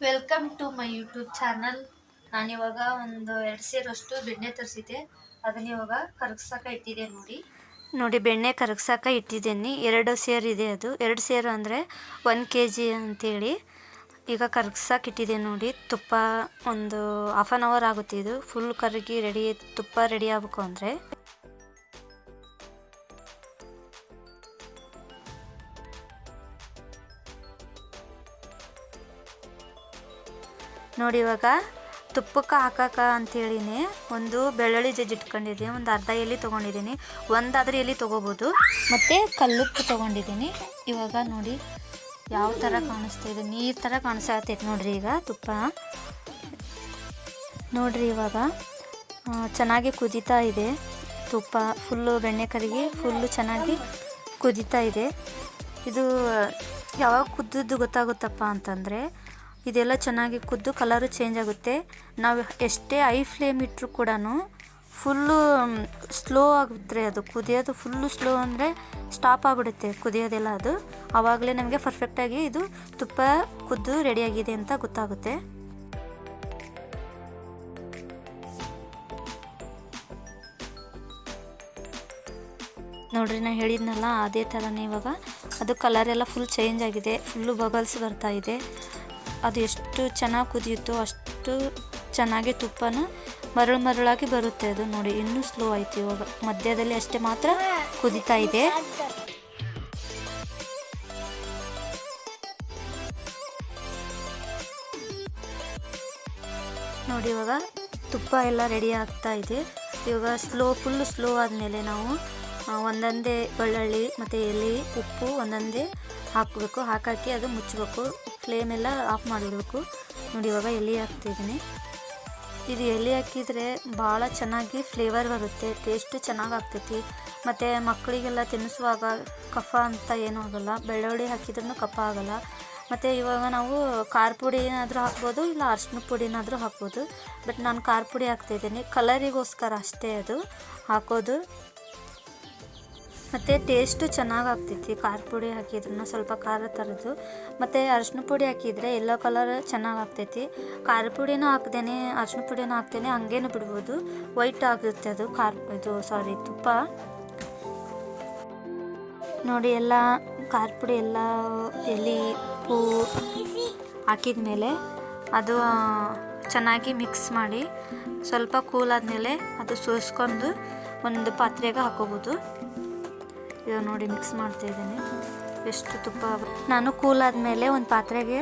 Welcome to my YouTube channel. ನಾನಿವಾಗ ಒಂದು 2 ಸೇರಷ್ಟು ಬೆಣ್ಣೆ ತರಿಸಿದ್ದೆ. ಅದನ್ನ ಇವಾಗ ಕರಗ್ಸಕ್ಕೆ ಇಟ್ಟಿದ್ದೆ. ನೋಡಿ ಬೆಣ್ಣೆ ಕರಗ್ಸಕ್ಕೆ ಇಟ್ಟಿದ್ದೀನಿ. 2 ಸೇರು ಇದೆ. ಅದು 2 ಸೇರು ಅಂದರೆ 1 kg ಅಂತೇಳಿ ಈಗ ಕರಗ್ಸಕ್ಕೆ ಇಟ್ಟಿದ್ದೆ. ನೋಡಿ ತುಪ್ಪ ಒಂದು ಹಾಫ್ ಆನ್ ಅವರ್ ಆಗುತ್ತೆ. ಇದು ಫುಲ್ ಕರಗಿ ರೆಡಿ, ತುಪ್ಪ ರೆಡಿ ಆಗಬೇಕು ಅಂದರೆ. ನೋಡಿ ಇವಾಗ ತುಪ್ಪಕ್ಕೆ ಹಾಕಕ್ಕ ಅಂತೇಳಿನೇ ಒಂದು ಬೆಳ್ಳುಳ್ಳಿ ಜಜ್ಜಿ ಇಟ್ಕೊಂಡಿದ್ದೀನಿ. ಒಂದು ಅರ್ಧ ಎಲೆ ತೊಗೊಂಡಿದ್ದೀನಿ. ಒಂದಾದ್ರೆ ಎಲೆ ತೊಗೋಬೋದು. ಮತ್ತು ಕಲ್ಲುಪ್ಪು ತೊಗೊಂಡಿದ್ದೀನಿ. ಇವಾಗ ನೋಡಿ ಯಾವ ಥರ ಕಾಣಿಸ್ತಾ ಇದೆ, ನೀರು ಥರ ಕಾಣಿಸ್ತೈತೆ ನೋಡ್ರಿ. ಈಗ ತುಪ್ಪ ನೋಡ್ರಿ ಇವಾಗ ಚೆನ್ನಾಗಿ ಕುದೀತಾ ಇದೆ. ತುಪ್ಪ ಫುಲ್ಲು ಬೆಣ್ಣೆ ಕರಗಿ ಫುಲ್ಲು ಚೆನ್ನಾಗಿ ಕುದೀತಾ ಇದೆ. ಇದು ಯಾವಾಗ ಕುದ್ದದ್ದು ಗೊತ್ತಾಗುತ್ತಪ್ಪ ಅಂತಂದರೆ ಇದೆಲ್ಲ ಚೆನ್ನಾಗಿ ಕುದ್ದು ಕಲರು ಚೇಂಜ್ ಆಗುತ್ತೆ. ನಾವು ಎಷ್ಟೇ ಐ ಫ್ಲೇಮ್ ಇಟ್ಟರು ಕೂಡ ಫುಲ್ಲು ಸ್ಲೋ ಆಗುತ್ತೆ. ಅದು ಕುದಿಯೋದು ಫುಲ್ಲು ಸ್ಲೋ ಅಂದರೆ ಸ್ಟಾಪ್ ಆಗಿಬಿಡುತ್ತೆ ಕುದಿಯೋದೆಲ್ಲ. ಅದು ಆವಾಗಲೇ ನಮಗೆ ಪರ್ಫೆಕ್ಟಾಗಿ ಇದು ತುಪ್ಪ ಕುದ್ದು ರೆಡಿಯಾಗಿದೆ ಅಂತ ಗೊತ್ತಾಗುತ್ತೆ. ನೋಡ್ರಿ ನಾನು ಹೇಳಿದ್ನಲ್ಲ ಅದೇ ಥರನೇ ಇವಾಗ ಅದು ಕಲರೆಲ್ಲ ಫುಲ್ ಚೇಂಜ್ ಆಗಿದೆ. ಫುಲ್ಲು ಬಬಲ್ಸ್ ಬರ್ತಾ ಇದೆ. ಅದು ಎಷ್ಟು ಚೆನ್ನಾಗಿ ಕುದಿಯುತ್ತೋ ಅಷ್ಟು ಚೆನ್ನಾಗಿ ತುಪ್ಪನ ಮರಳಾಗಿ ಬರುತ್ತೆ. ಅದು ನೋಡಿ ಇನ್ನೂ ಸ್ಲೋ ಆಯಿತು. ಇವಾಗ ಮಧ್ಯದಲ್ಲಿ ಅಷ್ಟೇ ಮಾತ್ರ ಕುದೀತಾ ಇದೆ. ನೋಡಿ ಇವಾಗ ತುಪ್ಪ ಎಲ್ಲ ರೆಡಿ ಆಗ್ತಾ ಇದೆ. ಇವಾಗ ಫುಲ್ಲು ಸ್ಲೋ ಆದಮೇಲೆ ನಾವು ಒಂದೊಂದೇ ಬೆಳ್ಳುಳ್ಳಿ ಮತ್ತು ಎಲೆ, ಉಪ್ಪು ಒಂದೊಂದೇ ಹಾಕಬೇಕು. ಹಾಕಿ ಅದು ಮುಚ್ಚಬೇಕು. ಫ್ಲೇಮೆಲ್ಲ ಆಫ್ ಮಾಡಿಬಿಡ್ಬೇಕು. ನೋಡಿ ಇವಾಗ ಎಲೆ ಹಾಕ್ತಿದ್ದೀನಿ. ಇದು ಎಲೆ ಹಾಕಿದರೆ ಭಾಳ ಚೆನ್ನಾಗಿ ಫ್ಲೇವರ್ ಬರುತ್ತೆ. ಟೇಸ್ಟು ಚೆನ್ನಾಗಿ ಆಗ್ತೈತಿ. ಮತ್ತು ಮಕ್ಕಳಿಗೆಲ್ಲ ತಿನ್ನಿಸುವಾಗ ಕಫ ಅಂತ ಏನೂ ಆಗೋಲ್ಲ. ಬೆಳ್ಳುಳ್ಳಿ ಹಾಕಿದ್ರೂ ಕಫ ಆಗೋಲ್ಲ. ಮತ್ತು ಇವಾಗ ನಾವು ಖಾರ ಪುಡಿ ಏನಾದರೂ ಹಾಕ್ಬೋದು, ಇಲ್ಲ ಅರಿಶಿನ ಪುಡಿನಾದರೂ ಹಾಕ್ಬೋದು. ಬಟ್ ನಾನು ಖಾರ ಪುಡಿ ಹಾಕ್ತಾಯಿದ್ದೀನಿ. ಕಲರಿಗೋಸ್ಕರ ಅಷ್ಟೇ ಅದು ಹಾಕೋದು. ಮತ್ತು ಟೇಸ್ಟು ಚೆನ್ನಾಗಿ ಆಗ್ತೈತಿ. ಖಾರ ಪುಡಿ ಹಾಕಿದ್ರೂ ಸ್ವಲ್ಪ ಖಾರ ಥರದ್ದು. ಮತ್ತು ಅರಿಶಿನ ಪುಡಿ ಹಾಕಿದರೆ ಎಲ್ಲೋ ಕಲರ್ ಚೆನ್ನಾಗಿ ಆಗ್ತೈತಿ. ಖಾರ ಪುಡಿನೂ ಹಾಕ್ದೇನೆ ಅರಿಶಿನ ಪುಡಿನೂ ಹಾಕ್ತೇನೆ, ಹಂಗೇನು ಬಿಡ್ಬೋದು. ವೈಟ್ ಆಗುತ್ತೆ ಅದು ತುಪ್ಪ. ನೋಡಿ ಎಲ್ಲ ಖಾರ ಪುಡಿ ಎಲ್ಲ ಎಲೆ ಉಪ್ಪು ಹಾಕಿದ ಮೇಲೆ ಅದು ಚೆನ್ನಾಗಿ ಮಿಕ್ಸ್ ಮಾಡಿ ಸ್ವಲ್ಪ ಕೂಲ್ ಆದಮೇಲೆ ಅದು ಸೋಸ್ಕೊಂಡು ಒಂದು ಪಾತ್ರೆಗೆ ಹಾಕೋಬೋದು. ಇವಾಗ ನೋಡಿ ಮಿಕ್ಸ್ ಮಾಡ್ತಾಯಿದ್ದೀನಿ. ಎಷ್ಟು ತುಪ್ಪ ನಾನು ಕೂಲ್ ಆದಮೇಲೆ ಒಂದು ಪಾತ್ರೆಗೆ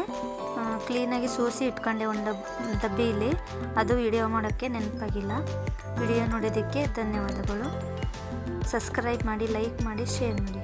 ಕ್ಲೀನಾಗಿ ಸೋಸಿ ಇಟ್ಕೊಂಡೆ ಒಂದು ಡಬ್ಬಿಯಲ್ಲಿ. ಅದು ವಿಡಿಯೋ ಮಾಡೋಕ್ಕೆ ನೆನಪಾಗಿಲ್ಲ. ವಿಡಿಯೋ ನೋಡೋದಕ್ಕೆ ಧನ್ಯವಾದಗಳು. ಸಬ್ಸ್ಕ್ರೈಬ್ ಮಾಡಿ, ಲೈಕ್ ಮಾಡಿ, ಶೇರ್ ಮಾಡಿ.